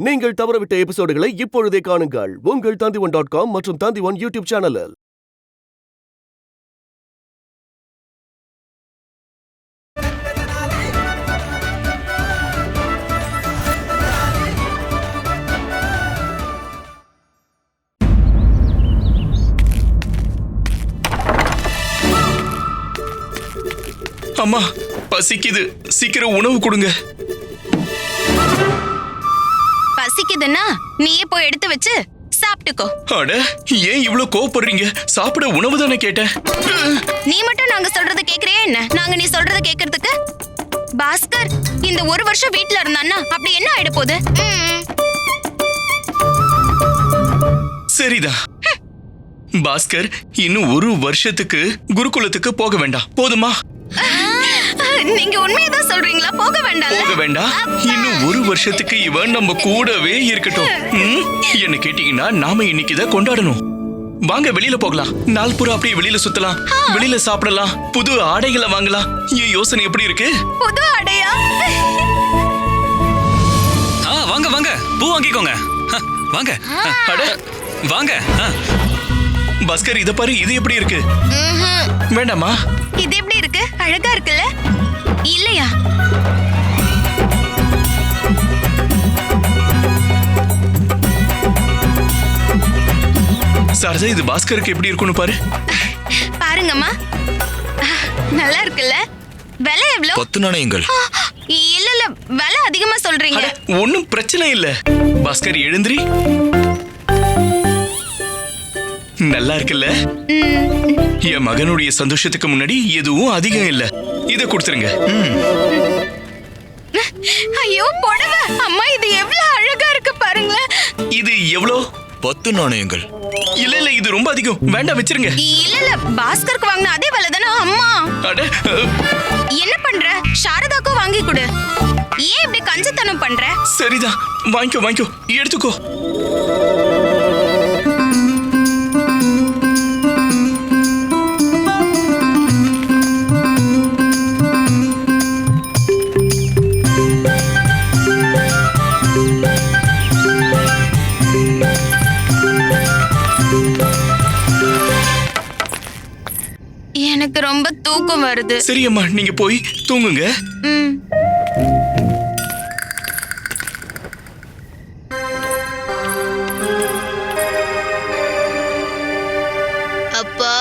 நீங்கள் தவறவிட்ட எபிசோடுகளை இப்பொழுதே காணுங்கள் உங்கள் Tandivan.com மற்றும் Tandivan யூடியூப் சேனலில். அம்மா, பசிக்குது, சீக்கிரம் உணவு கொடுங்க. பசிக்குதுன்னா நீயே போய் எடுத்து வச்சு சாப்பிட்டுக்கோ. அட, ஏன் இவ்ளோ கோவப்படுறீங்க? சாப்பிட உணவு தானே கேட்டேன். நீ மட்டும் நாங்க சொல்றத கேக்குறியா என்ன? நாங்க நீ சொல்றத கேக்குறதுக்கு? பாஸ்கர் இந்த ஒரு வருஷம் வீட்ல இருந்தான்னா அப்படி என்ன ஆயிட போகுது? சரிதான். பாஸ்கர் இன்னும் ஒரு வருஷத்துக்கு குருகுலத்துக்கு போக வேண்டாம், போதுமா? நீங்க உண்மையதான் சொல்றீங்களா? போக வேண்டாம். போக வேண்டாம். இன்னும் ஒரு வருஷத்துக்கு இவன் நம்ம கூடவே இருக்கட்டும். என்ன கேட்டீங்கன்னா நாம இன்னைக்குதான் கொண்டாடணும். வாங்க வெளியில போகலாம். நாள் பூரா அப்படியே வெளியில சுத்தலாம், வெளியில சாப்பிடலாம், புது ஆடைகளை வாங்கலாம். என் யோசனை எப்படி இருக்கு? புது ஆடையா? வாங்க வாங்க, பூ வாங்கிக்கோங்க. வாங்க. அட வாங்க. பாஸ்கர், இத பாரு, இது எப்படி இருக்கு? வேண்டாமா? இது எப்படி இருக்கு? அழகா இருக்குல்ல? இல்லையா? சாரதா, இது பாஸ்கருக்கு எப்படி இருக்குன்னு பாரு. பாருங்கம்மா, நல்லா இருக்குல்ல? விலை எவ்வளவு? 10 நாணயங்கள். இல்ல இல்ல, விலை அதிகமா சொல்றீங்க. ஒன்னும் பிரச்சனை இல்ல. பாஸ்கர், எழுந்திரி. நல்லா இருக்குல்ல? என் மகனுடைய சந்தோஷத்துக்கு முன்னாடி எதுவும் அதிகம் இல்ல. இத கொடுத்துருங்க. ஐயோ புடவை, அம்மா இது எவ்வளவு அழகா இருக்கு பாருங்களேன். இது எவ்வளோ? 10 நாணயங்கள். இல்ல இல்ல, இது ரொம்ப அதிகம், வேண்டாம், வச்சிருங்க. இல்ல இல்ல, பாஸ்கருக்கு வாங்கின அதே விலை தானே அம்மா. அட, என்ன பண்ற? சாரதாக்கும் வாங்கி கொடு. ஏன் இப்படி கஞ்சத்தனம் பண்ற? சரிதான், வாங்கிக்கோ வாங்கிக்கோ, எடுத்துக்கோ. எனக்கு ரொம்ப தூக்கம் வருது. சரி அம்மா, நீங்க போய் தூங்குங்க. அப்பா,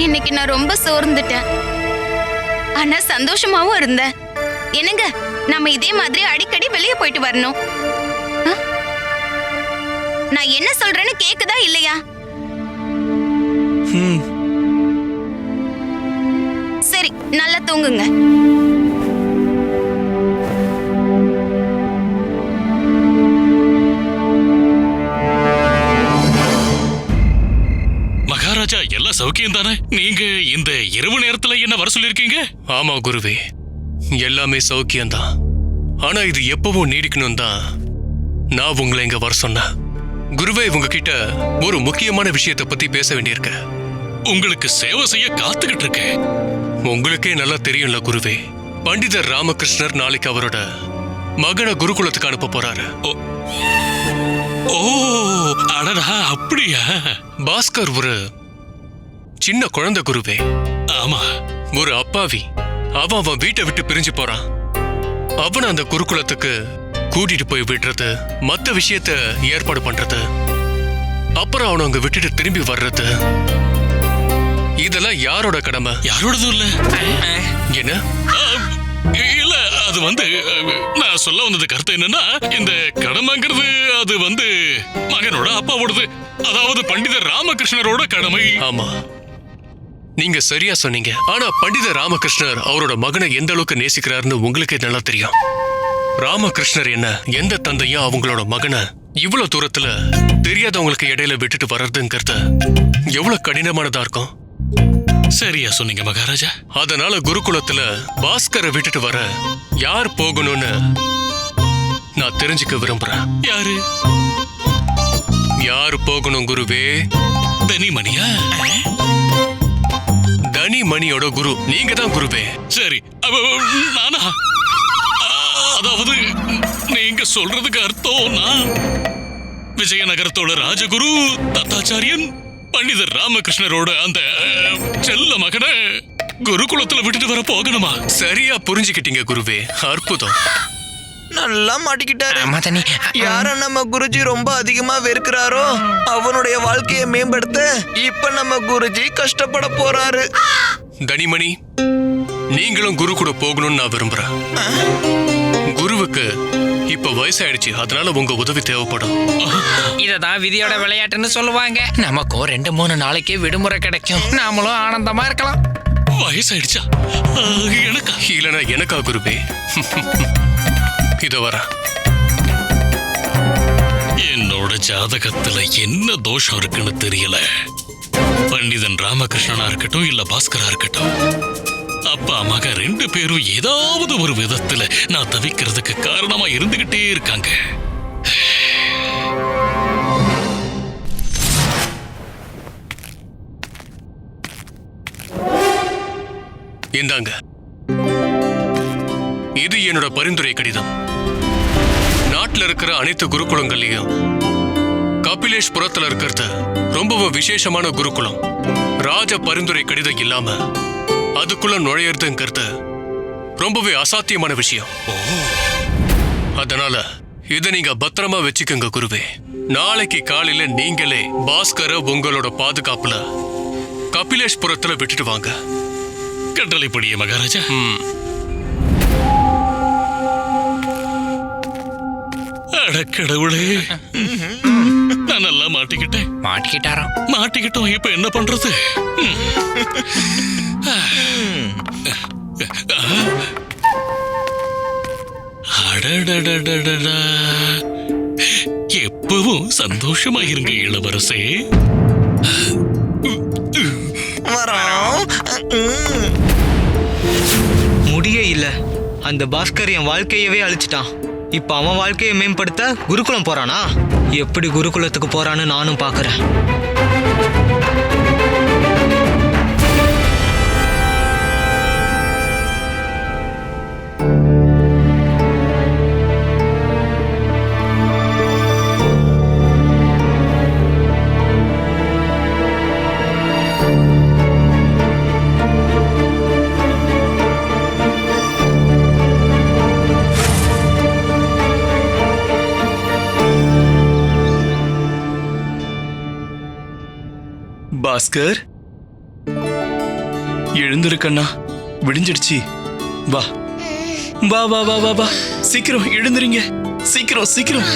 இன்னைக்கு நான் ரொம்ப சோர்ந்துட்டேன். ஆனா சந்தோஷமாவும் இருந்தேன். என்னங்க, நம்ம இதே மாதிரி அடிக்கடி வெளியே போயிட்டு வரணும். நான் என்ன சொல்றேன்னு கேக்குதா இல்லையா? சரி, நல்லா தூங்குங்க. மகாராஜா, எல்லாம் சௌக்கியம் தானே? நீங்க இந்த இரவு நேரத்துல என்ன வர சொல்லிருக்கீங்க? ஆமா குருவே, எல்லாமே சௌக்கியம்தான். ஆனா இது எப்பவும் நீடிக்கணும் தான் நான் உங்களை இங்க வர சொன்னேன். குருவே, உங்ககிட்ட ஒரு முக்கியமான விஷயத்தை பத்தி பேச வேண்டியிருக்கு. உங்களுக்கு சேவை செய்ய காத்துக்கிட்டு இருக்கேன். உங்களுக்கே நல்லா தெரியும்ல குருவே, பண்டிதர் ராமகிருஷ்ணர் நாளைக்கு அவரோட மகனை குருகுலத்துக்கு அனுப்ப போறாரு. ஓ, அடடா, அப்படியா? பாஸ்கர் ஒரு சின்ன குழந்தை குருவே. ஆமா, ஒரு அப்பாவி. அவன் வீட்டை விட்டு பிரிஞ்சு போறான். அவனை அந்த குருகுலத்துக்கு கூட்டிட்டு போய் விடுறது, மத்த விஷயத்த ஏற்பாடு பண்றது, அப்புறம் அவனை அங்க விட்டுட்டு திரும்பி வர்றது, இதெல்லாம் யாரோட கடமை? யாரோடதும் இல்ல. என்ன? இல்ல, அது நான் சொல்ல வந்தது கருத்து என்னன்னா, இந்த கடமைங்கிறது அது மகனோட அப்பாவோடது. அதாவது பண்டிதர் ராமகிருஷ்ணரோட கடமை. ஆமா, நீங்க சரியா சொன்னீங்க. ஆனா பண்டிதர் ராமகிருஷ்ணர் அவரோட மகனை எந்த அளவுக்கு நேசிக்கிறாருன்னு உங்களுக்கே நல்லா தெரியும். ராமகிருஷ்ணர் என்ன, எந்த தந்தையும் அவங்களோட மகனை இவ்வளவு தூரத்துல தெரியாதவங்களுக்கு இடையில விட்டுட்டு வர்றதுங்கிறது எவ்வளவு கடினமானதா இருக்கும். சரியா சொன்னீங்க மகாராஜா. அதனால குருகுலத்துல பாஸ்கரை விட்டுட்டு வர யார் போகணும்னு நான் தெரிஞ்சுக்க விரும்புறேன். யாரு? யாரு போகணும் குருவே? தனிமணியா? தனிமணியோட குரு நீங்க தான் குருவே. சரி, நானா? அதாவது நீங்க சொல்றதுக்கு அர்த்தம் நான் விஜயநகரத்தோட ராஜகுரு தத்தாச்சாரியன் பண்டிதர் ராமகிருஷ்ணரோட அந்த செல்ல மகனை குருகுலத்துல விட்டுட்டு வர போகணுமா? சரியா புரிஞ்சுக்கிட்டீங்க குருவே, அற்புதம். நல்லா மாட்டிக்கிட்டாரு. யார நம்ம குருஜி ரொம்ப அதிகமா வெறுக்கிறாரோ அவனுடைய வாழ்க்கையை மேம்படுத்த இப்ப நம்ம குருஜி கஷ்டப்பட போறாரு. தனிமணி, நீங்களும் குரு கூட போகணும்னு நான் விரும்புறேன். குருவுக்கு இப்ப வயசாயிடுச்சு, அதனால உங்க உதவி தேவைப்படும். இததான் விதியோட விளையாட்டுன்னு சொல்லுவாங்க. நமக்கும் 2-3 நாளைக்கு விடுமுறை கிடைக்கும், நாமளும் ஆனந்தமா இருக்கலாம். வயசாயிடுச்சா? எனக்கா? இல்லனா எனக்கா குருவே? இத வர என்னோட ஜாதகத்துல என்ன தோஷம் இருக்குன்னு தெரியல. பண்டிதன் ராமகிருஷ்ணனா இருக்கட்டும் இல்ல பாஸ்கரா இருக்கட்டும், அப்பா மக 2 பேரும் ஏதாவது ஒரு விதத்துல நான் தவிக்கிறதுக்கு காரணமா இருந்துகிட்டே இருக்காங்க. இந்தாங்க, இது என்னோட பரிந்துரை கடிதம். நாட்டுல இருக்கிற அனைத்து குருகுலங்கள்லயும் கபிலேஷ்புரத்துல இருக்கிறது ரொம்பவும் விசேஷமான குருகுலம். ராஜ பரிந்துரை கடிதம் இல்லாம அதுக்குள்ள நுழையறதுங்கிறது ரொம்பவே அசாத்தியமான விஷயம். அதனால இதை நீங்க பத்திரமா வச்சுக்கோங்க குருவே. நாளைக்கு காலையில நீங்களே பாஸ்கர உங்களோட பாதுகாப்புல கபிலேஷ்புரத்துல விட்டுட்டு வாங்க. கட்டளைப்படியே மகாராஜா. அடக்கடவுளே, நான் நல்லா மாட்டிக்கிட்டாராம். மாட்டிக்கிட்டோம். இப்ப என்ன பண்றது? அடடடடடடா. எப்பவும் சந்தோஷமா இருங்க இளவரசே. முடியே இல்ல, அந்த பாஸ்கர் என் வாழ்க்கையவே அழிச்சிட்டான். இப்ப அவன் வாழ்க்கையை மேம்படுத்த குருகுலம் போறானா? எப்படி குருகுலத்துக்கு போறான்னு நானும் பாக்குறேன். பாஸ்கர், எழுந்திருக்கண்ணா, விடிஞ்சிடுச்சு. வா வா வா வா வா வா, சீக்கிரம் எழுந்துறீங்க, சீக்கிரம் சீக்கிரம்.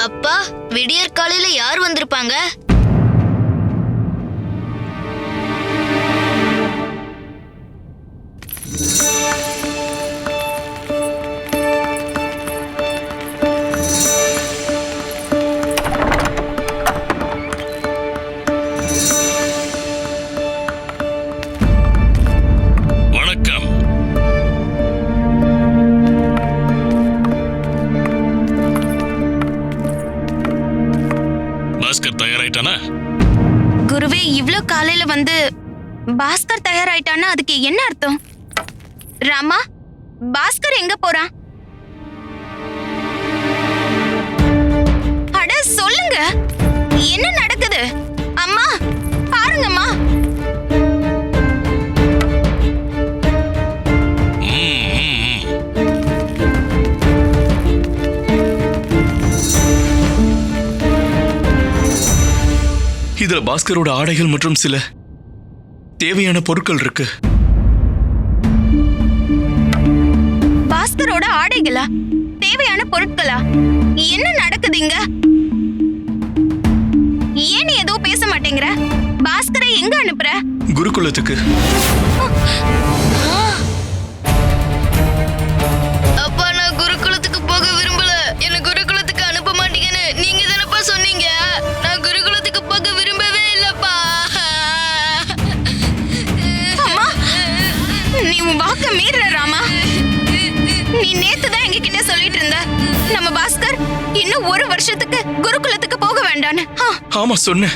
அப்பா, விடியற் காலையில யார் வந்திருப்பாங்க? குருவே, இவ்ளோ காலையில வந்து பாஸ்கர் தயாராயிட்டான்னா அதுக்கு என்ன அர்த்தம்? ராமா, பாஸ்கர் எங்க போறான்? அட சொல்லுங்க, என்ன நடக்குது? அம்மா பாருங்கம்மா. இதுல பாஸ்கரோட ஆடைகள் மற்றும் சில தேவையான பொருட்கள் இருக்கு. பாஸ்கரோட ஆடைகளா? தேவையான பொருட்களா? என்ன நடக்குதுங்க? ஏன் ஏதோ பேச மாட்டேங்கிற? பாஸ்கரை எங்க அனுப்புற? குருகுலத்துக்கு. அப்பா, நான் குருகுலத்துக்கு போக விரும்பல. என்ன குருகுலத்துக்கு அனுப்ப மாட்டீங்கன்னு நீங்க தானப்பா சொன்னீங்க. நான் குருகுலத்துக்கு போக விரும்பவே இல்லப்பா. அம்மா, நீ உன் வாக்க மீற ராமா. நீ நேத்து தான் எங்க கிட்ட சொல்லிட்டு இருந்த நம்ம பாஸ்கர் இன்னும் ஒரு வருஷத்துக்கு குருகுலத்துக்கு போக வேண்டான்னு. ஆமா சொன்னேன்.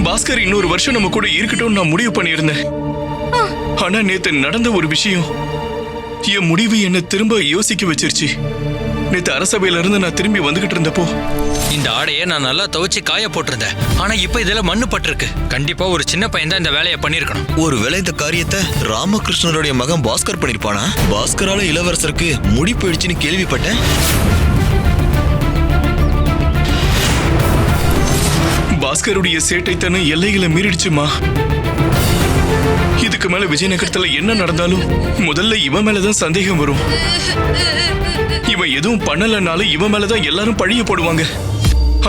பாஸ்கர் இன்னொரு வருஷம் நம்ம கூட இருக்கட்டும் நான் முடிவு பண்ணியிருந்தேன். ஆனா நேத்து நடந்த ஒரு விஷயம் என் முடிவு என்ன திரும்ப யோசிக்க வச்சிருச்சு. நேத்து அரசபையில இருந்து நான் திரும்பி வந்துகிட்டு இருந்தப்போ இந்த ஆடையை நான் நல்லா துவைச்சு காய போட்டிருந்தேன். ஆனா இப்ப இதுல மண்ணு பட்டிருக்கு. கண்டிப்பா ஒரு சின்ன பையன் தான் இந்த வேலையை பண்ணிருக்கணும். ஒருவேளை இந்த காரியத்தை ராமகிருஷ்ணருடைய மகன் பாஸ்கர் பண்ணிருப்பானா? பாஸ்கரால இளவரசருக்கு முடி போயிடுச்சுன்னு கேள்விப்பட்டேன். பாஸ்கருடைய சேட்டைத்தனம் எல்லைகளை மீறிடுச்சுமா. இதுக்கு மேல விஜயநகரத்துல என்ன நடந்தாலும் முதல்ல இவன் மேலதான் சந்தேகம் வரும். இவன் எதுவும் பண்ணலனாலும் இவன் மேலதான் எல்லாரும் பழிய போடுவாங்க.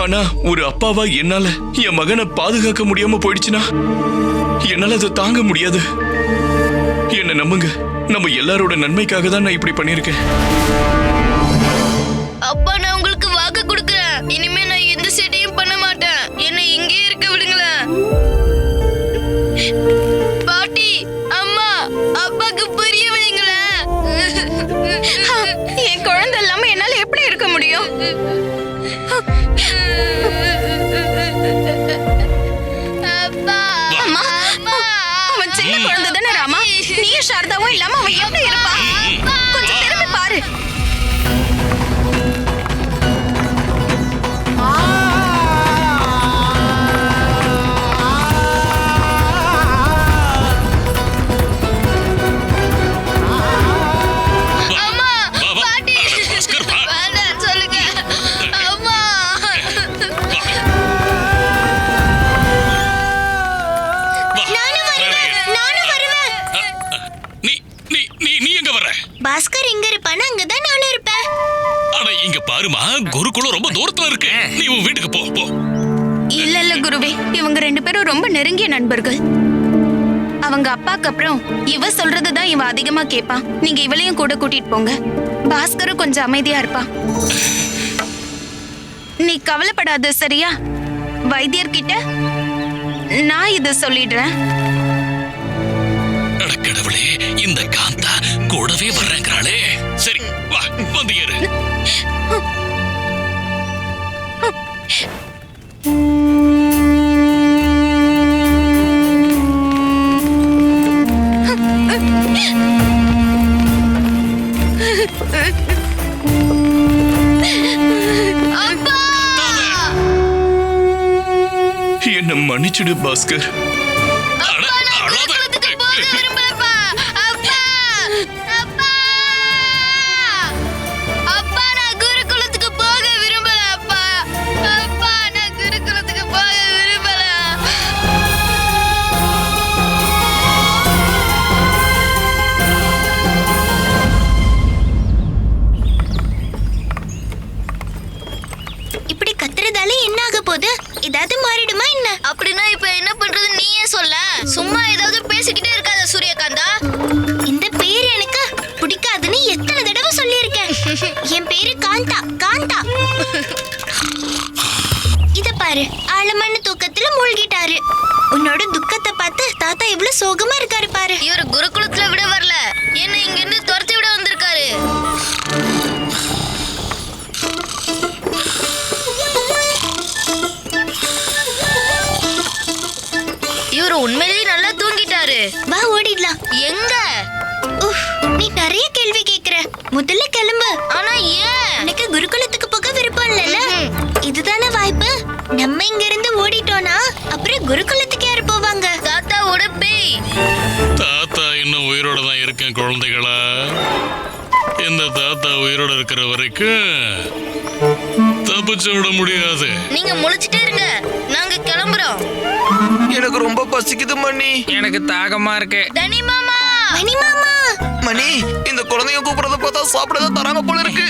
ஆனா ஒரு அப்பாவா என்னால என் மகனை பாதுகாக்க முடியாம போயிடுச்சுன்னா என்னால அதை தாங்க முடியாது. என்ன நம்புங்க, நம்ம எல்லாரோட நன்மைக்காக தான் நான் இப்படி பண்ணிருக்கேன். அப்பா நான் உங்களுக்கு வாக்கு கொடுக்கறேன். இனிமே நான் எந்த சேட்டையும் பண்ண மாட்டேன். என்னை இங்கே இருக்க விடுங்களேன். பாட்டி, அம்மா, அப்பாக்கு புரிய வைங்களேன். என் குழந்தை இல்லாம என்னால எப்படி இருக்க முடியும்? அம்மா, அவன் சின்ன குழந்தை தானே ராமா. நீயும் சாரதாவும் இல்லாம அவன் எப்படி இருப்பான்? கொஞ்சம் திரும்பி பாரு. பாஸ்கர் எங்க இருப்பானோ அங்கதான் நானும் இருப்பேன். ஆனா இங்க பாருமா, குருகுலம் ரொம்ப தூரத்துல இருக்கு. நீ உன் வீட்டுக்கு போ போ. இல்ல குருவே, இவங்க ரெண்டு பேரும் ரொம்ப நெருங்கிய நண்பர்கள். அவங்க அப்பாக்கு அப்புறம் இவ சொல்றதுதான் இவ அதிகமா கேட்பான். நீங்க இவளையும் கூட கூட்டிட்டு போங்க. பாஸ்கரும் கொஞ்சம் அமைதியா இருப்பான். நீ கவலைப்படாத, சரியா? வைத்தியர்கிட்ட நான் இத சொல்லிடுறேன். கடவுளே, இந்த காந்தா கூடவே வர்றேங்கிறாளே. சரி வா, வந்து ஏறு. என்ன மன்னிச்சுடு பாஸ்கர். இப்படி கத்துறதால என்ன ஆக போகுது? ஏதாவது மாறிடுமா என்ன? அப்படின்னா இப்ப என்ன பண்றது நீயே சொல்ல. சும்மா ஏதாவது பேசிக்கிட்டே இருக்காத சூரியகாந்தா. இந்த பேர் எனக்கு பிடிக்காதுன்னு எத்தனை தடவை சொல்லியிருக்கேன். என் பேரு காந்தா. காந்தா. இத பாரு, ஆழமான தூக்கத்துல மூழ்கிட்டாரு. உன்னோட துக்கத்தை பார்த்து தாத்தா இவ்வளவு சோகமா இருக்காரு பாரு. இவரு குருகுலத்துல விட வரல, என்ன இங்க இருந்து துரத்தி விட வந்திருக்காரு. இவரு உண்மையிலேயே நல்லா தூங்கிட்டாரு. வா ஓடிடலாம். எங்க? நீ நிறைய கேள்வி கேக்குற. முதல்ல கிளம்பு. ஆனா ஏன்? எனக்கு குருகுலத்துக்கு போக விருப்பம் இல்லைல்ல. இதுதானே வாய்ப்பு. நம்ம இங்க இருந்து ஓடிட்டோம்னா அப்புறம் குருகுலத்துக்கு யாரு போவாங்க? தாத்தாவோட பேய். தாத்தா இன்னும் உயிரோட தான் இருக்கேன் குழந்தைகளா. இந்த தாத்தா உயிரோட இருக்கிற வரைக்கும் தப்பிச்சு விட முடியாது. நீங்க முழிச்சிட்டே இருங்க, நாங்க கிளம்புறோம். எனக்கு ரொம்ப பசிக்குது மணி. எனக்கு தாகமா இருக்கு. தனி மாமா, மணி மாமா. மணி, இந்த குழந்தைங்க கூப்பிடுறத பார்த்தா சாப்பிடதான் தராங்க போல இருக்கு.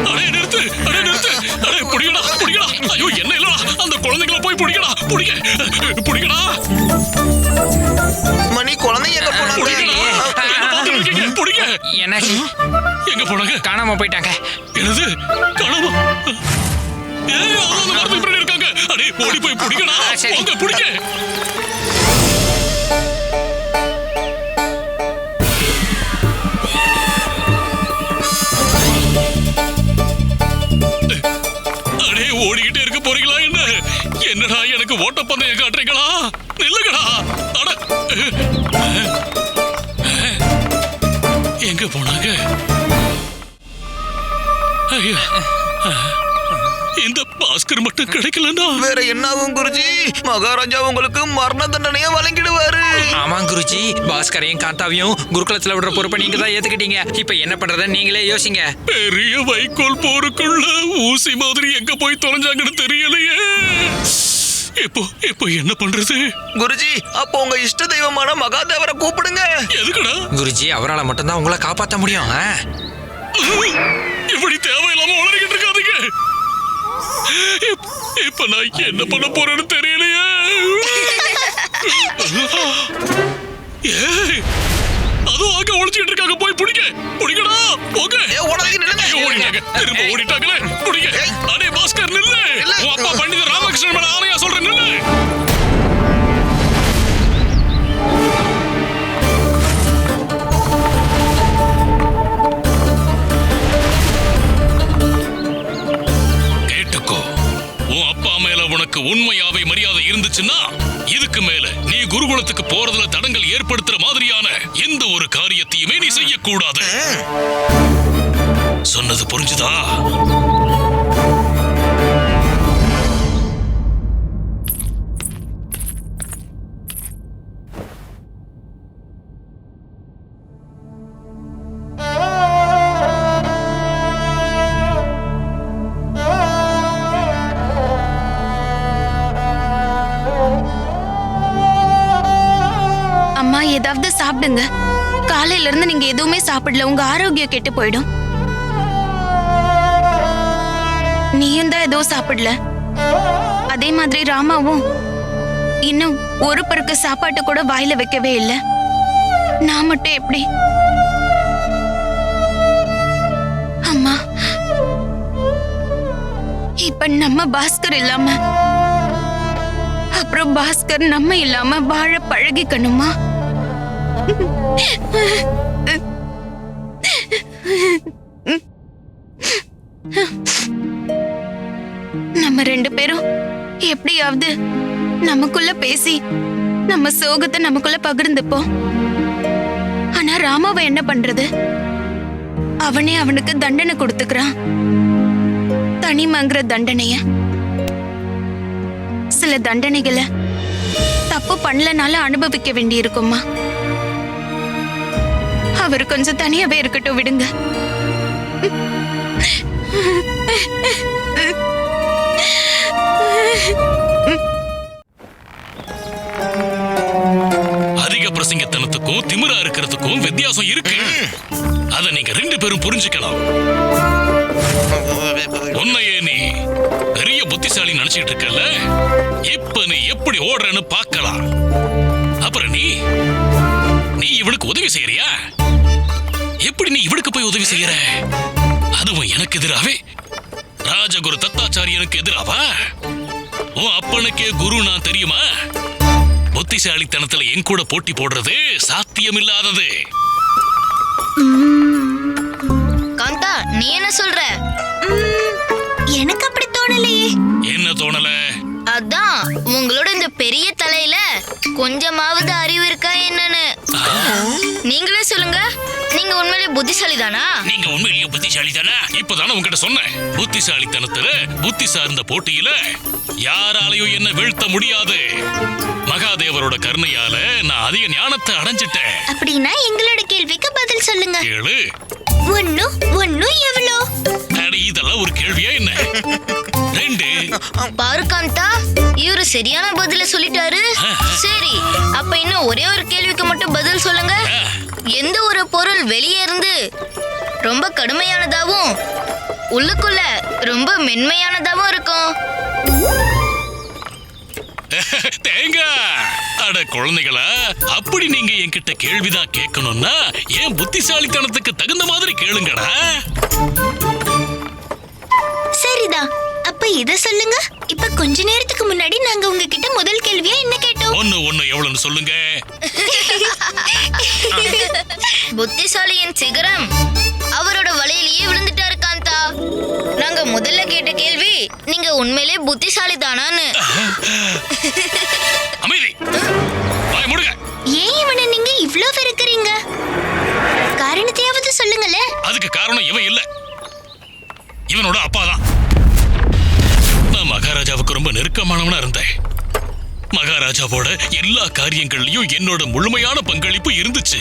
அடே நிறுத்து, அடே நிறுத்து, அடே புடிங்கடா, புடிங்கடா. ஐயோ என்ன இல்லடா, அந்த குழந்தைகளை போய் புடிங்கடா, புடிங்க, புடிங்கடா. மணி, குழந்தைங்க எங்க போனாங்க? புடிங்க. எனக்கு எங்க போனாங்க? காணாம போயிட்டாங்க. என்னது காணாம? ஏய், அவங்க அந்த மரத்துக்கு பின்னாடி இருக்காங்க. அடே ஓடி போய் புடிங்கடா. சரி. வாங்க புடிங்க. ஓட்டப்பந்தயம் காட்டுறீங்களா? நில்லுங்கடா. அட, எங்க போனாங்க? ஐயா, இந்த பாஸ்கர் மட்டும் கிடைக்கலன்னா வேற என்ன ஆகும் குருஜி? மகாராஜா உங்களுக்கு மரண தண்டனையை வழங்கிடுவாரு. ஆமா குருஜி, பாஸ்கரையும் காந்தாவையும் குருகுலத்துல விடுற பொறுப்பை நீங்க தான் ஏத்துக்கிட்டீங்க. இப்ப என்ன பண்றதுன்னு நீங்களே யோசிங்க. பெரிய வைக்கோல் போருக்குள்ள ஊசி மாதிரி எங்க போய் தொலைஞ்சாங்கன்னு தெரியலையே. இப்போ என்ன பண்றது? குருஜி, அப்போ உங்க இஷ்ட தெய்வமான மகாதேவரை கூப்பிடுங்க. எதுக்குடா? குருஜி, அவரால் மட்டும்தான் உங்களை காப்பாற்ற முடியும். இப்படி தேவையில்லாம உளறிக்கிட்டு இருக்காதீங்க. இப்ப நான் என்ன பண்ண போறேன்னு தெரியலையே. அதுவும் அங்க ஒளிச்சுக்கிட்டு இருக்காங்க. போய் பிடிக்கடா. போங்க. ஓடிட்டாங்க. திரும்ப ஓடிட்டாங்களே. பிடிங்க. அடே பாஸ்கர் நில்லு. உன் அப்பா பண்டித ராமகிருஷ்ணன் மேல ஆணையா சொல்றேன், நில்லு. உனக்கு உண்மையாவே மரியாதை இருந்துச்சுன்னா இதுக்கு மேல நீ குருகுலத்துக்கு போறதுல தடங்கள் ஏற்படுத்துற மாதிரியான எந்த ஒரு காரியத்தையுமே நீ செய்யக்கூடாது. சொன்னது புரிஞ்சுதா? ஏதாவது சாப்பிடுங்க. காலையில இருந்து நீங்க எதுவுமே சாப்பிடல, உங்க ஆரோக்கியம் கெட்டு போயிடும். நீயும் தான் எதுவும் சாப்பிடல. அதே மாதிரி ராமாவும் இன்னும் ஒரு பருக்கு சாப்பாட்டு கூட வாயில வைக்கவே இல்லை. நான் மட்டும் எப்படி? அம்மா, இப்ப நம்ம பாஸ்கர் இல்லாம, அப்புறம் பாஸ்கர் நம்ம இல்லாம வாழ பழகிக்கணுமா? நம்ம ரெண்டு பேரும் எப்படியாவது நமக்குள்ள பேசி நம்ம சோகத்தை நமக்குள்ள பகிர்ந்துப்போம். ஆனா ராமாவை என்ன பண்றது? அவனே அவனுக்கு தண்டனை கொடுத்துக்கிறான். தனிமங்கிற தண்டனைய. சில தண்டனைகளை தப்பு பண்ணலனால அனுபவிக்க வேண்டி இருக்குமா? அவர் கொஞ்சம் தனியாவே இருக்கட்டும், விடுங்க. அதிக பிரசங்கத்தனத்துக்கும் திமிரா இருக்கிறதுக்கும் வித்தியாசம் இருக்கு. அத நீங்க ரெண்டு பேரும் புரிஞ்சுக்கலாம். உன்னையே நீ பெரிய புத்திசாலி நினைச்சிட்டு இருக்கல, இப்ப நீ எப்படி ஓடுறன்னு பார்க்கலாம். அப்புறம் நீ இவனுக்கு உதவி செய்யறியா? எப்படி நீ இவனுக்கு போய் உதவி செய்யற? அதுவும் எனக்கு எதிராவே, ராஜகுரு தத்தாச்சாரியனுக்கு எதிராவா? உன் அப்பனுக்கே குரு நான் தெரியுமா? புத்திசாலித்தனத்துல என் கூட போட்டி போடுறது சாத்தியமில்லாதது. காந்தா, நீ என்ன சொல்ற? எனக்கு அப்படி தோணலையே. என்ன தோணல? அதான் உங்களோட இந்த பெரிய தலையில கொஞ்சமாவது அறிவு இருக்கா என்னன்னு நீங்களே சொல்லுங்க. நீங்க உண்மையிலேயே புத்திசாலி தானா? நீங்க உண்மையிலேயே புத்திசாலி தானா? இப்பதானே உங்ககிட்ட சொன்னேன். புத்திசாலித்தனத்துல புத்தி சார்ந்த போட்டியில யாராலையும் என்ன வீழ்த்த முடியாது. மகாதேவரோட கருணையால நான் அதிக ஞானத்தை அடைஞ்சிட்டேன். அப்படின்னா எங்களோட கேள்விக்கு பதில் சொல்லுங்க. கேளு. ஒன்னு எவ்வளோ? இதெல்லாம் ஒரு கேள்வியா என்ன? 2. பாரு காந்தா, இவரு சரியான பதில சொல்லிட்டாரு. சரி, அப்ப இன்னும் ஒரே ஒரு கேள்விக்கு மட்டும் பதில் சொல்லுங்க. எந்த ஒரு பொருள் வெளியே இருந்து ரொம்ப கடுமையானதாவும் உள்ளுக்குள்ள ரொம்ப மென்மையானதாவும் இருக்கும்? தேங்காய். அட குழந்தைகளா, அப்படி நீங்க என்கிட்ட கேள்விதான் கேட்கணும்னா ஏன் புத்திசாலித்தனத்துக்கு தகுந்த மாதிரி கேளுங்கடா. சரிதான், அப்ப இத சொல்லுங்க. இப்ப கொஞ்ச நேரத்துக்கு முன்னாடி நாங்க உங்ககிட்ட முதல் கேள்வியா என்ன கேட்டோம்? ஒன்னு எவ்வளவுன்னு சொல்லுங்க. புத்திசாலியின் சிகரம் அவரோட வலையிலேயே விழுந்துட்டாரு காந்தா. நாங்க முதல்ல கேட்ட கேள்வி நீங்க உண்மையிலே புத்திசாலி தானான்னு. அமைதி, வாய் மூடுங்க. ஏன் இவனை நீங்க இவ்ளோ வெறுக்கறீங்க? காரணத்தையாவது சொல்லுங்களே. அதுக்கு காரணம் இவன் இல்ல, இவனோட அப்பா தான். நான் மகாராஜாவுக்கு ரொம்ப நெருக்கமானவனா இருந்தேன். மகாராஜாவோட எல்லா காரியங்கள்லயும் என்னோட முழுமையான பங்களிப்பு இருந்துச்சு.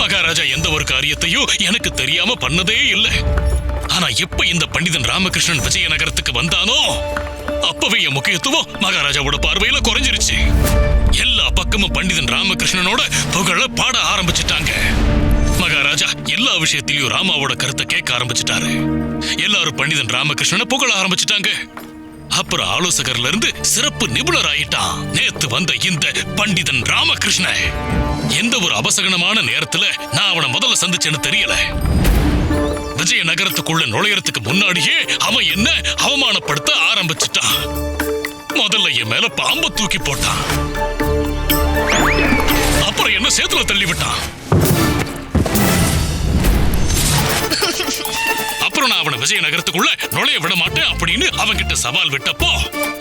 மகாராஜா எந்த ஒரு காரியத்தையும் எனக்கு தெரியாம பண்ணதே இல்லை. ஆனா எப்ப இந்த பண்டிதன் ராமகிருஷ்ணன் விஜயநகரத்துக்கு வந்தானோ அப்பவே என் முக்கியத்துவம் மகாராஜாவோட பார்வையில குறைஞ்சிருச்சு. எல்லா பக்கமும் பண்டிதன் ராமகிருஷ்ணனோட புகழ பாட ஆரம்பிச்சுட்டாங்க. மகாராஜா எல்லா விஷயத்திலயும் ராமாவோட கருத்தை கேட்க ஆரம்பிச்சுட்டாரு. எல்லாரும் பண்டிதன் ராமகிருஷ்ணனை புகழ ஆரம்பிச்சுட்டாங்க. அப்புறம் ஆலோசகர்ல இருந்து சிறப்பு நிபுணர் ஆயிட்டான் நேத்து வந்த இந்த பண்டிதன் ராமகிருஷ்ணன். எந்த ஒரு அபசகனமான நேரத்துல நான் அவனை முதல்ல சந்திச்சேன்னு தெரியல. விஜய நகரத்துக்குள்ள நுழையறதுக்கு முன்னாடியே அவன் என்ன அவமானப்படுத்த ஆரம்பிச்சுட்டான். முதல்ல என் மேல பாம்பு தூக்கி போட்டான், அப்புறம் என்ன சேத்துல தள்ளி விட்டான். அப்புறம் நான் அவனை விஜய நகரத்துக்குள்ள நுழைய விட மாட்டேன் அப்படின்னு அவன்கிட்ட சவால் விட்டப்போ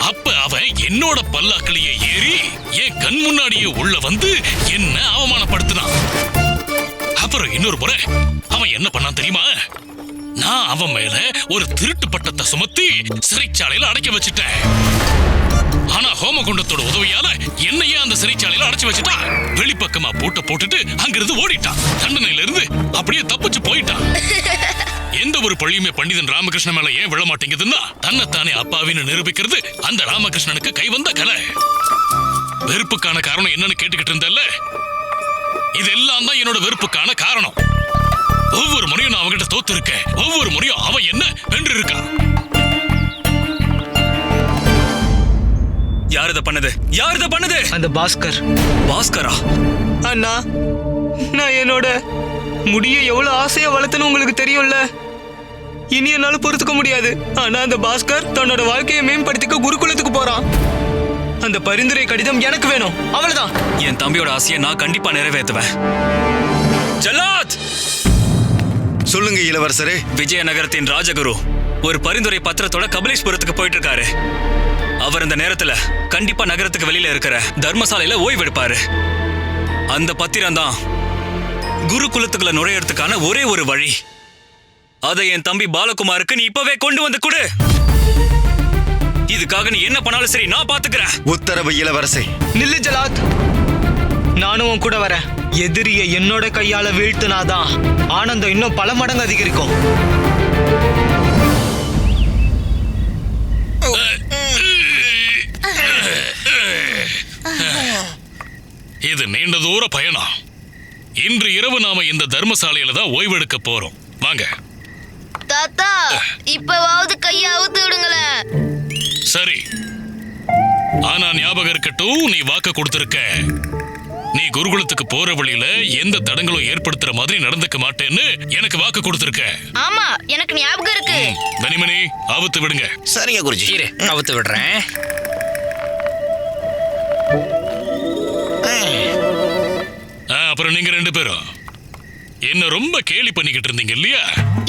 அப்ப அவன் என்னோட பல்லாக்கிலேயே ஏறி என் கண் முன்னாடியே உள்ள வந்து என்ன அவமானப்படுத்தினான். அப்புறம் இன்னொரு முறை அவன் என்ன பண்ணான் தெரியுமா? நான் அவன் மேல ஒரு திருட்டு பட்டத்தை சுமத்தி சிறைச்சாலையில அடைக்க வச்சுட்டேன். ஆனா ஹோமகுண்டத்தோட உதவியால என்னையே அந்த சிறைச்சாலையில அடைச்சு வச்சுட்டான். வெளிப்பக்கமா பூட்ட போட்டுட்டு அங்கிருந்து ஓடிட்டான். தண்டனையில இருந்து அப்படியே தப்பிச்சு போயிட்டான். எந்த ஒரு பழியுமே பண்டிதன் ராமகிருஷ்ணன் மேல ஏன் விழ மாட்டேங்குதுன்னா தன்னைத்தானே அப்பாவின்னு நிரூபிக்கிறது அந்த ராமகிருஷ்ணனுக்கு கை வந்த கலை. வெறுப்புக்கான காரணம் என்னன்னு கேட்டுக்கிட்டு இருந்தல்ல, இதெல்லாம் தான் என்னோட வெறுப்புக்கான காரணம். ஒவ்வொரு முறையும் நான் அவங்கிட்ட தோத்து இருக்கேன். ஒவ்வொரு முறையும் அவன் என்ன வென்று இருக்கான். யார் இத பண்ணது? யார் இத பண்ணது? அந்த பாஸ்கர். பாஸ்கரா? அண்ணா, நான் என்னோட முடிய எவ்வளவு ஆசையா வளர்த்தனும் உங்களுக்கு தெரியும்ல. இனி என்னால பொறுத்துக்க முடியாது. ஆனா அந்த பாஸ்கர் தன்னோட வாழ்க்கையை மேம்படுத்திக்க குருகுலத்துக்கு போறான். அந்த பரிந்துரை கடிதம் எனக்கு வேணும், அவ்வளவுதான். என் தம்பியோட ஆசையை நான் கண்டிப்பா நிறைவேற்றுவேன். ஜல்லாத்! சொல்லுங்க இளவரசரே. விஜயநகரத்தின் ராஜகுரு ஒரு பரிந்துரை பத்திரத்தோட கபிலேஷ்புரத்துக்கு போயிட்டு இருக்காரு. அவர் இந்த நேரத்துல கண்டிப்பா நகரத்துக்கு வெளியில இருக்கிற தர்மசாலையில ஓய்வெடுப்பாரு. அந்த பத்திரம் தான் குருகுலத்துக்குள்ள நுழையறதுக்கான ஒரே ஒரு வழி. அதை என் தம்பி பாலகுமாருக்கு நீ இப்பவே கொண்டு வந்து கொடு. இதுக்காக நீ என்ன பண்ணாலும் சரி, நான் பாத்துக்கிறேன். உத்தரவு இளவரசே. நில்லு ஜலாத், நானும் உன் கூட வரேன். எதிரியை என்னோட கையால வீழ்த்தினாதான் ஆனந்தம் இன்னும் பல மடங்கு அதிகரிக்கும். இது நீண்ட தூர பயணம். இன்று இரவு நாம இந்த தர்மசாலையில தான் ஓய்வெடுக்க போறோம். வாங்க. தாத்தா, இப்பவாவது கையை அவுத்து விடுங்களேன். சரி, ஆனா ஞாபகம் இருக்கட்டும், நீ வாக்கு கொடுத்திருக்க. நீ குருகுலத்துக்கு போற வழியில எந்த தடங்களும் ஏற்படுத்துற மாதிரி நடந்துக்க மாட்டேன்னு எனக்கு வாக்கு கொடுத்திருக்க. ஆமா, எனக்கு ஞாபகம் இருக்கு. தனிமணி, அவுத்து விடுங்க. சரிங்க குருஜி. இரு, அவுத்து விடுறேன். அப்புறம் நீங்க ரெண்டு பேரும் என்ன ரொம்ப கேலி பண்ணிக்கிட்டு இருந்தீங்க இல்லையா?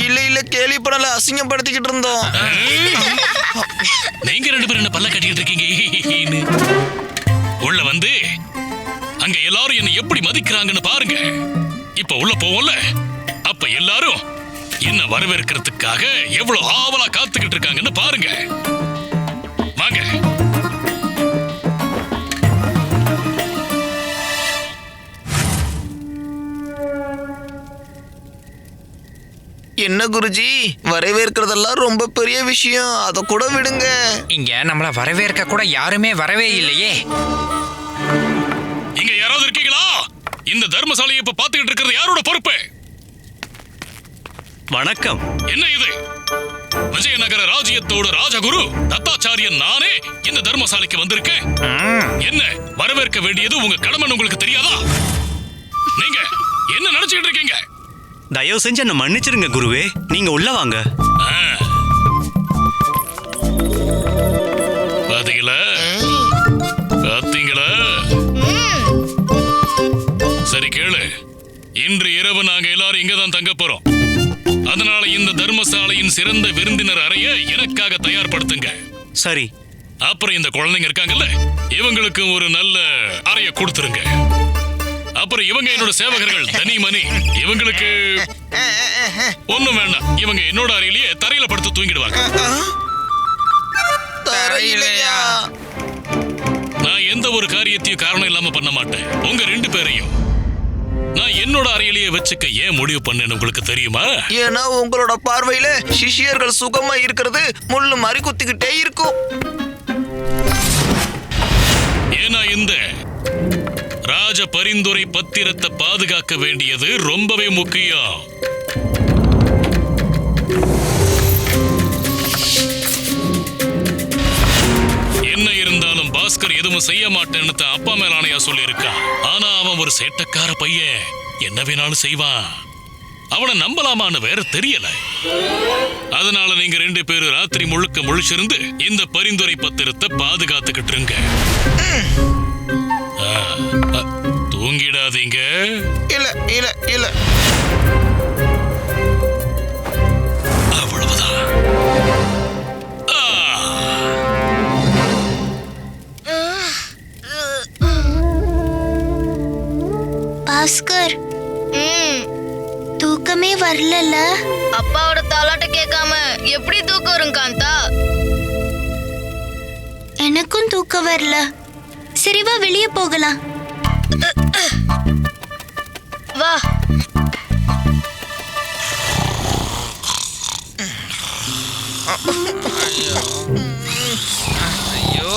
இல்ல கேலி பண்ணல, அசிங்கப்படுத்திக்கிட்டு இருந்தோம். நீங்க ரெண்டு பேரும் என்ன பல்ல கட்டிக்கிட்டு இருக்கீங்க. உள்ள வந்து அங்க எல்லாரும் என்ன எப்படி மதிக்கிறாங்கன்னு பாருங்க. இப்ப உள்ள போவோம்ல, அப்ப எல்லாரும் என்ன வரவேற்கிறதுக்காக எவ்வளவு ஆவலா காத்துக்கிட்டு இருக்காங்கன்னு பாருங்க. வாங்க. என்ன குருஜி, வரவேற்கிறதெல்லாம் ரொம்ப பெரிய விஷயம், அத கூட விடுங்க. இங்க நம்மள வரவேற்க கூட யாருமே வரவே இல்லையே. இங்க யாராவது இருக்கீங்களா? இந்த தர்மசாலையை இப்ப பாத்துக்கிட்டு இருக்கிறது யாரோட பொறுப்பு? வணக்கம். என்ன இது? விஜயநகர ராஜ்யத்தோட ராஜகுரு தத்தாச்சாரியன் நானே இந்த தர்மசாலைக்கு வந்திருக்கேன். என்ன வரவேற்க வேண்டியது உங்க கடமைன்னு உங்களுக்கு தெரியாதா? நீங்க என்ன நினைச்சிட்டு இருக்கீங்க? தயவு செஞ்சு என்ன மன்னிச்சிருங்க குருவே, நீங்க உள்ள வாங்க. பாத்தீங்களா? பாத்தீங்களா? சரி கேளு, இன்று இரவு நாங்க எல்லாரும் இங்கதான் தங்க போறோம். அதனால இந்த தர்மசாலையின் சிறந்த விருந்தினர் அறைய எனக்காக தயார்படுத்துங்க. சரி. அப்புறம் இந்த குழந்தைங்க இருக்காங்கல்ல, இவங்களுக்கு ஒரு நல்ல அறைய கொடுத்துருங்க. அப்புறம் இவங்க என்னோட சேவகர்கள் தனிமணி, இவங்களுக்கு ஒண்ணும் வேண்டாம். இவங்க என்னோட அறையிலேயே தரையில படுத்து தூங்கிடுவாங்க. தரையிலையா? நான் எந்த ஒரு காரியத்தையும் காரணம் இல்லாம பண்ண மாட்டேன். உங்க 2 பேரையும் நான் என்னோட அறையிலேயே வச்சுக்க ஏன் முடிவு பண்ணேன்னு உங்களுக்கு தெரியுமா? ஏன்னா உங்களோட பார்வையில சிஷியர்கள் சுகமா இருக்கிறது முள்ளு மாதிரி குத்திக்கிட்டே இருக்கும். ஏன்னா இந்த ராஜ பரிந்துரை பத்திரத்தை பாதுகாக்க வேண்டியது ரொம்பவே முக்கியம். என்ன இருந்தாலும் பாஸ்கர் எதுவும் செய்ய மாட்டேன்னு தான் அப்பா மேல ஆணையா சொல்லி இருக்கான். ஆனா அவன் ஒரு சேட்டக்கார பையன், என்ன வேணாலும் செய்வான். அவனை நம்பலாமான்னு வேற தெரியல. அதனால நீங்க 2 பேரும் ராத்திரி முழுக்க முழிச்சிருந்து இந்த பரிந்துரை பத்திரத்தை பாதுகாத்துக்கிட்டு இருங்க. தூங்கிடாதீங்க. இல்ல இல்ல இல்ல, அவ்வளவுதான். பாஸ்கர், தூக்கமே வரல. அப்பாவோட தாலாட்ட கேட்காம எப்படி தூக்கம் வரும் காந்தா? எனக்கும் தூக்கம் வரல. சரி வா, வெளியே போகலாம். வா. ஐயோ,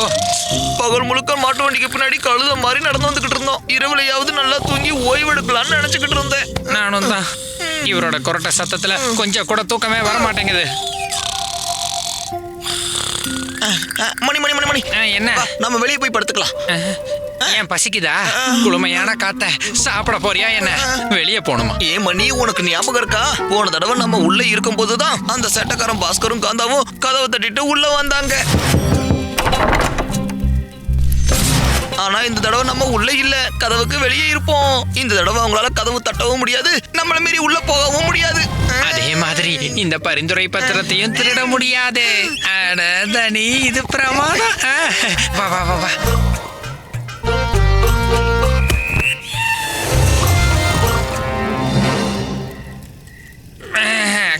பகல் முழுக்க மாட்டு வண்டிக்கு பின்னாடி கழுத மாதிரி நடந்து வந்துகிட்டு இருந்தோம். இரவுலையாவது நல்லா தூங்கி ஓய்வெடுக்கலாம்னு நினைச்சுக்கிட்டு இருந்தேன். நானும் தான். இவரோட கொரட்டை சத்தத்துல கொஞ்சம் கூட தூக்கமே வர மாட்டேங்குது. மணி மணி மணி மணி, என்ன? வா, நம்ம வெளியே போய் படுத்துக்கலாம். ஏன் பசிக்குதா? குளுமையான காத்த சாப்பிட போறியா என்ன? வெளியே போகணுமா? ஏன் மணி, உனக்கு ஞாபகம் இருக்கா? போன தடவை நம்ம உள்ள இருக்கும் போதுதான் அந்த சேட்டக்காரன் பாஸ்கரும் காந்தாவும் கதவை தட்டிட்டு உள்ள வந்தாங்க. ஆனா இந்த தடவை நம்ம உள்ள இல்ல, கதவுக்கு வெளியே இருப்போம். இந்த தடவை அவங்களால கதவு தட்டவும் முடியாது, நம்மள மீறி உள்ள போகவும் முடியாது. அதே மாதிரி இந்த பரிந்துரை பத்திரத்தையும் திருட முடியாது. அட தனி, இது பிரமாதம். வா வா வா வா.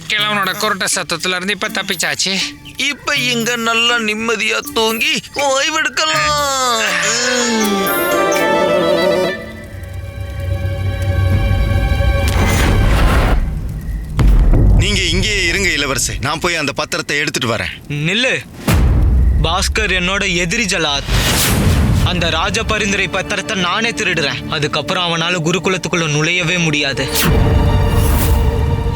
கிழவனோட கொரட்டை சத்தத்துல இருந்து இப்ப தப்பிச்சாச்சு. இப்ப இங்க நல்லா நிம்மதியா தூங்கி ஓய்வெடுக்கலாம். நீங்க இங்கேயே இருங்க இளவரசே, நான் போய் அந்த பத்திரத்தை எடுத்துட்டு வரேன். நில்லு. பாஸ்கர் என்னோட எதிரி ஜலாத். அந்த ராஜ பரிந்துரை பத்திரத்தை நானே திருடுறேன். அதுக்கப்புறம் அவனால குருகுலத்துக்குள்ள நுழையவே முடியாது.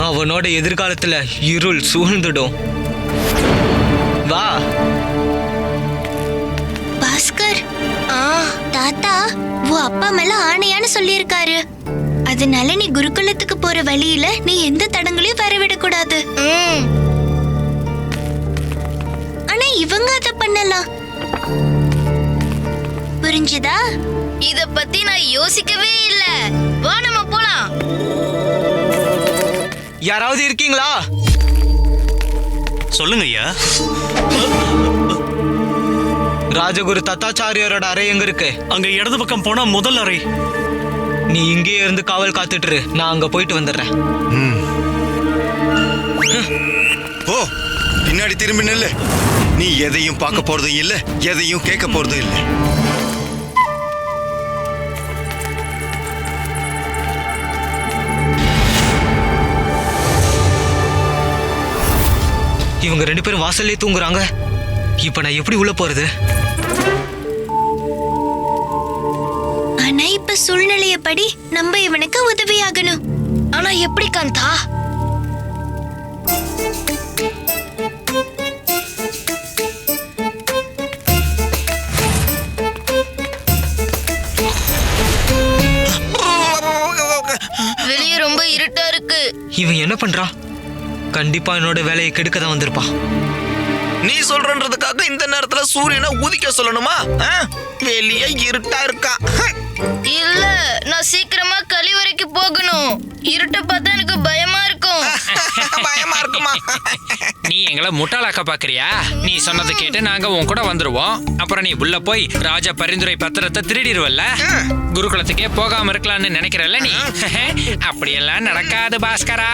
அவனோட எதிர்காலத்துல இருள் சூழ்ந்துடும். வா பாஸ்கர், தாத்தா உன் அப்பா மேல ஆணையான்னு சொல்லியிருக்காரு. அதனால நீ குருகுலத்துக்கு போற வழியில நீ எந்த தடங்களையும் வரவிடக்கூடாது. ஆனா இவங்க அதை பண்ணலாம். புரிஞ்சுதா? இத பத்தி நான் யோசிக்கவே இல்ல. வா நம்ம போலாம். யாராவது இருக்கீங்களா? சொல்லுங்க ஐயா. ராஜகுரு தத்தாச்சாரியாரோட அறை எங்க இருக்கு? அங்க இடது பக்கம் போனா முதல் அறை. நீ இங்கே இருந்து காவல் காத்துட்டு இரு, நான் அங்க போயிட்டு வந்துடுறேன். ஓ, பின்னாடி திரும்பி நில்லு. நீ எதையும் பார்க்க போறதும் இல்ல, எதையும் கேட்க போறதும் இல்ல. இவங்க 2 பேரும் வாசல்லே தூங்குறாங்க. இப்ப நான் எப்படி உள்ள போறது? ஆனா இப்ப சூழ்நிலையப்படி நம்ம இவனுக்கு உதவியாகணும். ஆனா எப்படி காந்தா? வெளியே ரொம்ப இருட்டா இருக்கு. இவன் என்ன பண்றான்? கண்டிப்பா என்னோட வேலையை கெடுக்க தான் வந்திருப்பான். நீ சொல்றன்றதுக்காக இந்த நேரத்துல சூரியனை உதிக்க சொல்லணுமா? வெளியே இருட்டா இருக்கா. இல்ல, நான் சீக்கிரமா கழிவறைக்கு போகணும். இருட்ட பார்த்தா எனக்கு பயமா இருக்கும். பயமா இருக்குமா? நீ எங்களை முட்டாளாக்க பாக்குறியா? நீ சொன்னதை கேட்டு நாங்க உன் கூட வந்துருவோம். அப்புறம் நீ உள்ள போய் ராஜா பரிந்துரை பத்திரத்தை திருடிடுவல்ல. குருகுலத்துக்கே போகாம இருக்கலாம்னு நினைக்கிறல்ல நீ? அப்படியெல்லாம் நடக்காது பாஸ்கரா.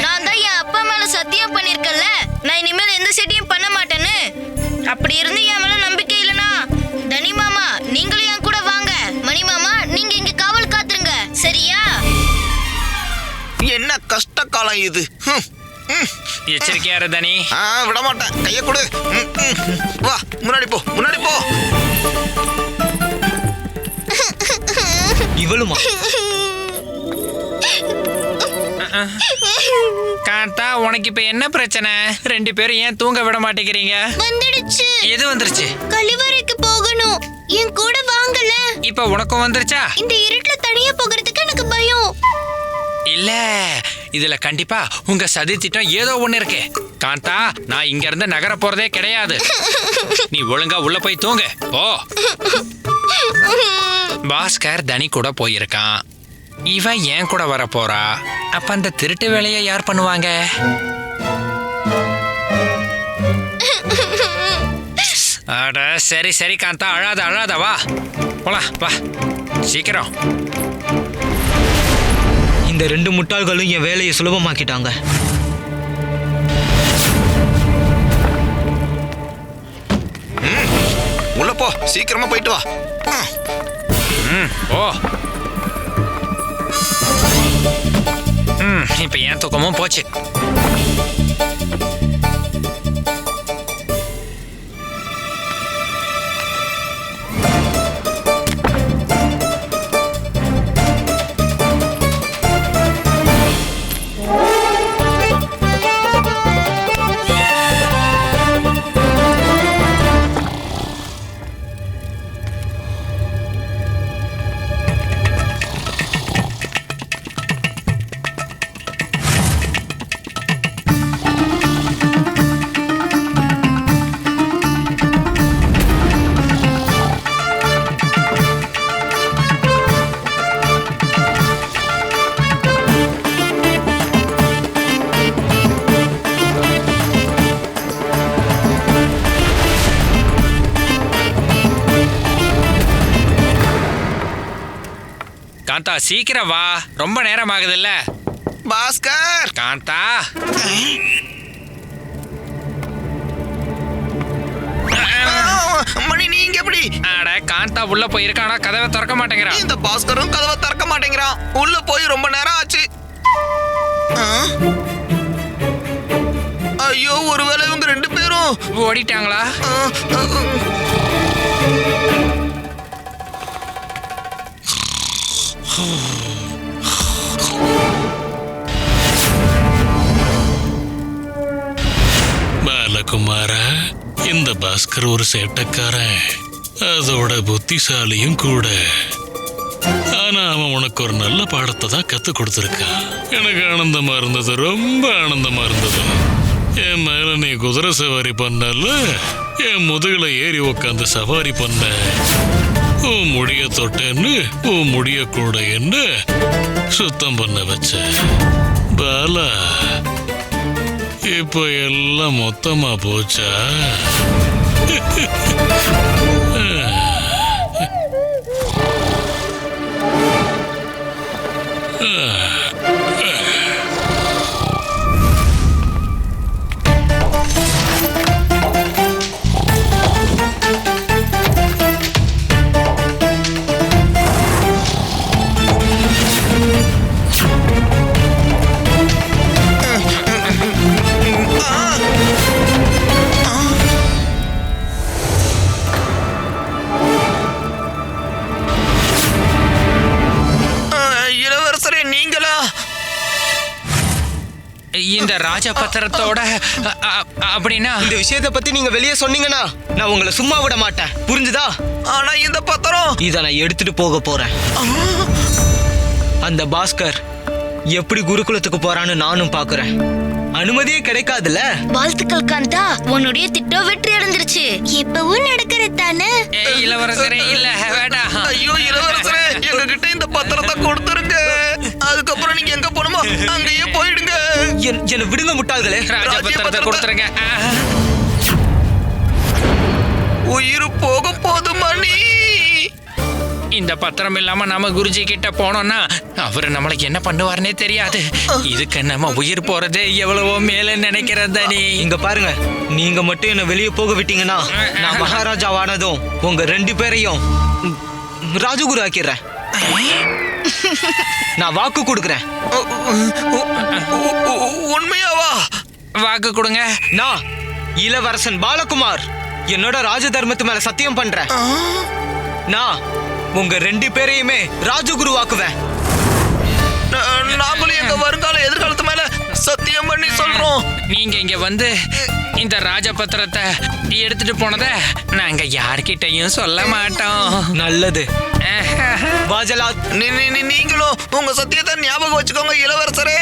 நான் தான் என் அப்பா மேல சத்தியம் பண்ணிருக்கேன்ல, நான் இனிமேல் எந்த செடியும் பண்ண மாட்டேன்னு. அப்படி இருந்து என் மேல நம்பிக்கை இல்லனா தனி மாமா நீங்களும் என் கூட வாங்க. மணி மாமா நீங்க இங்க காவல் காத்துருங்க, சரியா? என்ன கஷ்ட காலம் இது. எச்சரிக்கையா இரு தனி. விட மாட்டேன். கைய கொடு. வா, முன்னாடி போ, முன்னாடி போ. இவளுமா? காந்தா, உனக்கு இப்ப என்ன பிரச்சனை? ரெண்டு பேரும் ஏன் தூங்க விட மாட்டேங்கிறீங்க? வந்துடுச்சு. எது வந்துருச்சு? கழிவறைக்கு போகணும். என் கூட வாங்கல. இப்ப உனக்கும் வந்துருச்சா? இந்த இருட்டுல தனியா போகிறதுக்கு எனக்கு பயம். இல்ல, இதுல கண்டிப்பா உங்க சதி திட்டம் ஏதோ ஒண்ணு இருக்கு. காந்தா, நான் இங்க இருந்து நகர போறதே கிடையாது. நீ ஒழுங்கா உள்ள போய் தூங்கு போ. பாஸ்கர் தனி கூட போயிருக்கான். இவன் ஏன் கூட வர போறா. அப்ப அந்த திருட்டு வேலையை யார் பண்ணுவாங்க? அட சரி சரி காந்தா, அழாத அழாத, வா போலாம், வா சீக்கிரம். இந்த ரெண்டு முட்டாள்களும் என் வேலையை சுலபமாக்கிட்டாங்க. உள்ள போ, சீக்கிரமா போயிட்டு வா. ஓ, இப்ப ஏன் தூக்கமும் போச்சு. காந்தா சீக்கிரம் வா, ரொம்ப நேரம் ஆகுதுல்ல. பாஸ்கர்! காந்தா, மணி நீங்க எப்படி? அட காந்தா உள்ள போயிருக்கானா, கதவை திறக்க மாட்டேங்கிறான். இந்த பாஸ்கரும் கதவை திறக்க மாட்டேங்கிறான். உள்ள போய் ரொம்ப நேரம் ஆச்சு. ஐயோ, ஒருவேளை இவங்க ரெண்டு பேரும் ஓடிட்டாங்களா? பாலகுமார, இந்த பாஸ்கர் ஒரு சேட்டக்காரன், அதோட புத்திசாலியும் கூட. ஆனா அவன் உனக்கு ஒரு நல்ல பாடத்தை தான் கத்து கொடுத்துருக்கான். எனக்கு ஆனந்தமா இருந்தது, ரொம்ப ஆனந்தமா இருந்தது. என் மேல நீ குதிரை சவாரி பண்ணல, என் முதுகுல ஏறி உக்காந்து சவாரி பண்ண, உன் முடிய தொட்டேன்னு உன் முடிய கூட என்ன சுத்தம் பண்ண வச்ச. பாலா, இப்போ எல்லாம் மொத்தமா போச்சா? இந்த ராஜ பத்திரத்தோட அப்படின்னா இந்த விஷயத்தை பத்தி நீங்க வெளியே சொன்னீங்கன்னா நான் உங்களை சும்மா விட மாட்டேன், புரிஞ்சுதா? ஆனா இந்த பத்திரம் இத நான் எடுத்துட்டு போக போறேன். அந்த பாஸ்கர் எப்படி குருகுலத்துக்கு போறான்னு நானும் பாக்குறேன். அனுமதியே கிடைக்காதுல்ல. வாழ்த்துக்கள் காந்தா, உன்னுடைய திட்டம் வெற்றி அடைஞ்சிருச்சு. இப்பவும் நடக்கிறது தானே? இளவரசரே இல்ல வேண்டாம். ஐயோ இளவரசரே, எங்ககிட்ட இந்த பத்திரத்தை கொடுத்துருங்க. அதுக்கப்புறம் நீங்க எங்க போகணுமோ அங்கேயே போயிடுங்க. என்ன விடுங்க முட்டாள்களே. ராஜபத்திரத்தை கொடுத்துருங்க. உயிர் போக போதுமா நீ? இந்த பத்திரம் இல்லாம நாம குருஜி கிட்ட போனோம்னா அவரு நம்மளுக்கு என்ன பண்ணுவாருன்னே தெரியாது. இதுக்கு நம்ம உயிர் போறதே எவ்வளவோ மேல நினைக்கிறத நீ. இங்க பாருங்க, நீங்க மட்டும் என்ன வெளியே போக விட்டீங்கன்னா நான் மகாராஜாவானதும் உங்க 2 பேரையும் ராஜகுரு ஆக்கிடுறேன். நான் வாக்கு கொடுக்குறேன். உண்மையாவா? வாக்கு கொடுங்க. நான் இளவரசன் பாலகுமார் என்னோட ராஜ தர்மத்து மேல சத்தியம் பண்றேன். நான் உங்க 2 பேரையுமே ராஜகுருவாக்குவேன். நாமளும் எங்க வருங்கால எதிர்காலத்து மேல சத்தியம் பண்ணி சொல்றோம். நீங்க இங்க வந்து இந்த ராஜபத்திரத்தை எடுத்துட்டு போனத நாங்க யார்கிட்டயும் சொல்ல மாட்டோம். நல்லது. வாஜலாத், நீங்களும் உங்க சத்தியத்தை ஞாபகம் வச்சுக்கோங்க இளவரசரே.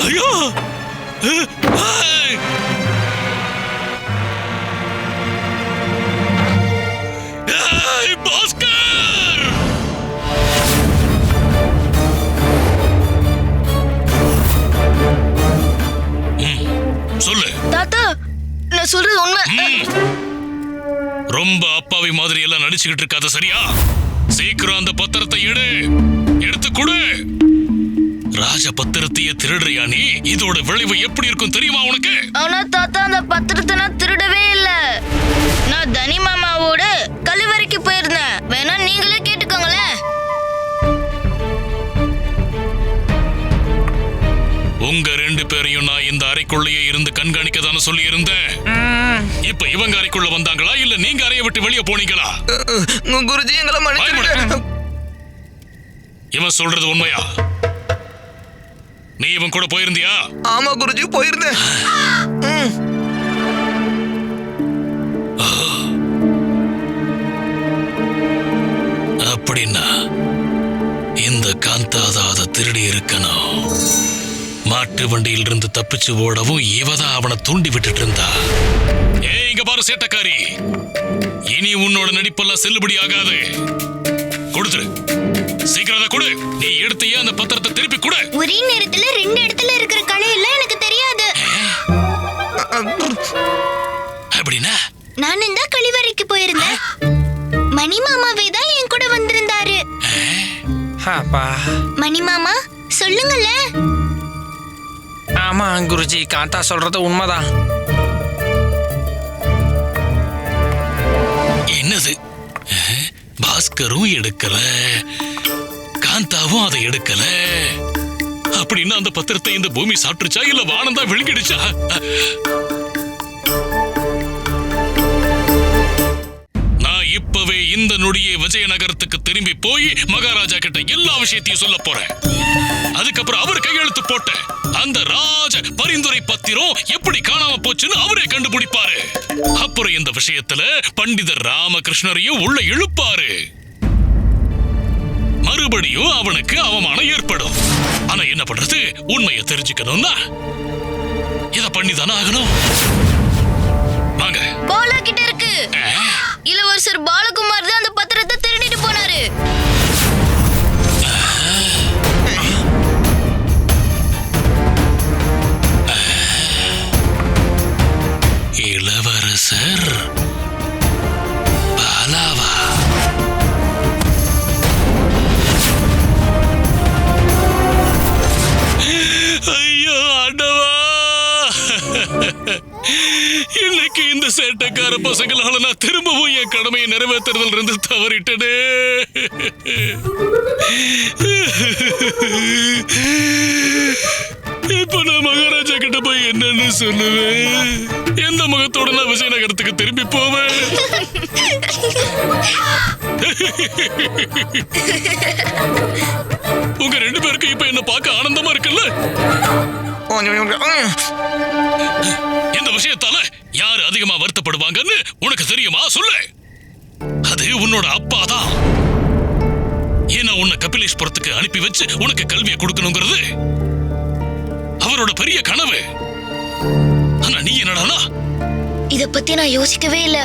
ஐயோ! பாஸ்கர்! சொல்லு. தாத்தா, நான் சொல்றது உண்மை. ரொம்ப அப்பாவி மாதிரி எல்லாம் நடிச்சுக்கிட்டு இருக்காத, சரியா? சீக்கிரம் அந்த பத்திரத்தை எடுத்து கொடு. ராஜ பத்திரத்தையே திருடுறியா நீ? இதோட விளைவு எப்படி இருக்கும் தெரியுமா உனக்கு? ஆனா தாத்தா, அந்த பத்திரத்தை நான் திருடவே இல்ல. நான் தனி மாமாவோட கழிவறைக்கு போயிருந்தேன். வேணா நீங்களே கேட்டுக்கோங்களேன். உங்க 2 பேரையும் நான் இந்த அறைக்குள்ளேயே இருந்து கண்காணிக்க தானே சொல்லி இருந்தேன். இப்ப இவங்க அறைக்குள்ள வந்தாங்களா இல்ல நீங்க அறையை விட்டு வெளியே போனீங்களா? குருஜி எங்களை மன்னிச்சிடுங்க. இவன் சொல்றது உண்மையா? நீ இவன் கூட போயிருந்தியா? ஆமா குருஜி, போயிருந்தேன். அப்படின்னா இந்த காந்தாதா அதை திருடி இருக்கணும். மாட்டு வண்டியில் இருந்து தப்பிச்சு ஓடவும் இவதான் அவனை தூண்டி விட்டுட்டு இருந்தா. இங்க பாரு சேட்டக்காரி, இனி உன்னோட நடிப்பெல்லாம் செல்லுபடி ஆகாது. கொடுத்துரு, சீக்கிரம் கொடு. நீ எடுத்தையே அந்த பத்திரத்தை திருப்பி கொடு. ஒரே நேரத்துல 2 இடத்துல இருக்கிற கலை எல்லாம் எனக்கு தெரியாது. அப்படின்னா நான் இந்த கழிவறைக்கு போயிருந்தேன். மணி மாமாவே தான் என் கூட வந்திருந்தாரு. மணி மாமா, சொல்லுங்கல்ல. ஆமா குருஜி, காந்தா சொல்றது உண்மைதான். என்னது? பாஸ்கரும் எடுக்கல, காந்தாவும் அதை எடுக்கல. அப்படின்னா அந்த பத்திரத்தை இந்த பூமி சாப்பிட்டுச்சா இல்ல வானம் தான் விழுங்கிடுச்சா? நான் இப்பவே இந்த நொடியே விஜயநகரத்துக்கு திரும்பி போய் மகாராஜா கிட்ட எல்லா விஷயத்தையும் சொல்ல போறேன். அதுக்கப்புறம் அவர் கையெழுத்து போட்ட அந்த ராஜ பரிந்துரை பத்திரம் எப்படி காணாம போச்சுன்னு அவரே கண்டுபிடிப்பாரு. அப்புறம் இந்த விஷயத்துல பண்டிதர் ராமகிருஷ்ணரையும் உள்ள இழுப்பாரு. மறுபடியும் அவனுக்கு அவமானம் ஏற்படும். ஆனா என்ன பண்றது? உண்மையை தெரிஞ்சுக்கணும்னா இத பண்ணிதானே ஆகணும். வாங்க. பாலா கிட்ட இருக்கு. இளவரசர் பாலகுமார் தான் அந்த பத்திரத்தை திருடிட்டு போனாரு. இளவரசர் பாலாவா? ஐயோ ஆண்டவா, இன்னைக்கு இந்த சேட்டைக்கார பசங்களால நான் திரும்பவும் என் கடமையை நிறைவேற்றுறதுல இருந்து தவறிட்டனே. இப்ப நான் மகாராஜா கிட்ட போய் என்னன்னு சொல்லுவேன்? எந்த முகத்தோட நான் விஜயநகரத்துக்கு திரும்பி போவேன்? உங்க 2 பேருக்கு இப்ப என்ன பார்க்க ஆனந்தமா இருக்குல்ல? இந்த விஷயத்தால யாரு அதிகமா வருத்தப்படுவாங்கன்னு உனக்கு தெரியுமா? சொல்லு. அது உன்னோட அப்பா தான். ஏன்னா உன்னை கபிலேஷ்புரத்துக்கு அனுப்பி வச்சு உனக்கு கல்வியை கொடுக்கணுங்கிறது அவரோட பெரிய கனவு. ஆனா நீ என்னடானா? இத பத்தி நான் யோசிக்கவே இல்ல.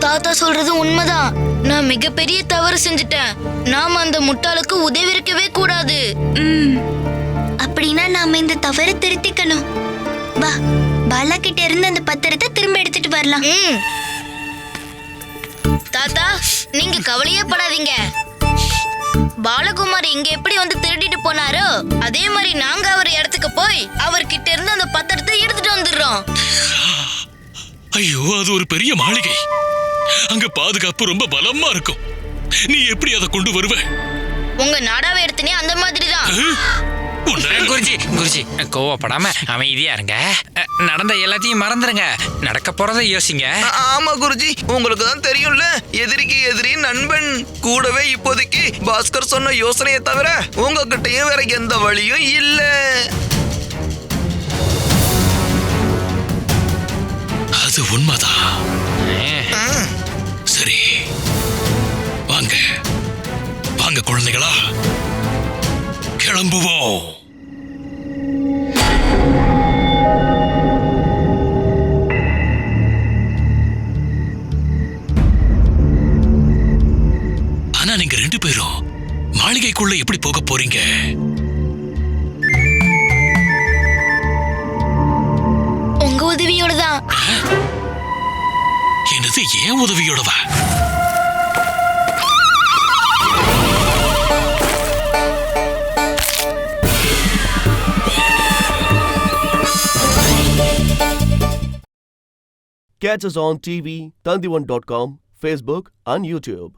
தாத்தா சொல்றது உண்மைதான். நான் மிகப்பெரிய தவறு செஞ்சுட்டேன். நாம அந்த முட்டாளுக்கு உதவி இருக்கவே கூடாது. அப்படின்னா நாம இந்த தவறை திருத்திக்கணும். வா, பாலா கிட்ட இருந்து அந்த பத்திரத்தை திரும்ப எடுத்துட்டு வரலாம். தாத்தா, நீங்க கவலையே படாதீங்க. பாலகுமார் இங்க எப்படி வந்து திருடிட்டு போனாரோ அதே மாதிரி நாங்க அவர் இடத்துக்கு போய் அவர்கிட்ட இருந்து அந்த பத்திரத்தை எடுத்துட்டு வந்துடுறோம். ஐயோ, அது ஒரு பெரிய மாளிகை. அங்க பாதுகாப்பு ரொம்ப பலமா இருக்கும். நீ எப்படி அதை கொண்டு வருவ? உங்க நாடாவை எடுத்தனே அந்த மாதிரி தான். குருஜி கோவப்படாம அமைதியா இருங்க. நடந்த எல்லாத்தையும் மறந்துருங்க. நடக்க போறதை யோசிங்க. ஆமா குருஜி, உங்களுக்கு தான் தெரியும்ல, எதிரிக்கு எதிரி நண்பன். கூடவே இப்போதைக்கு பாஸ்கர் சொன்ன யோசனையை தவிர உங்ககிட்டயும் வேற எந்த வழியும் இல்ல. அது உண்மைதான். சரி, வாங்க வாங்க குழந்தைகளா, கிளம்புவோம். ஆனா நீங்க 2 பேரும் மாளிகைக்குள்ள எப்படி போக போறீங்க? உங்க உதவியோட தான். என்னது, ஏன் உதவியோடவா? Catch us on TV, Tandivan.com, Facebook and YouTube.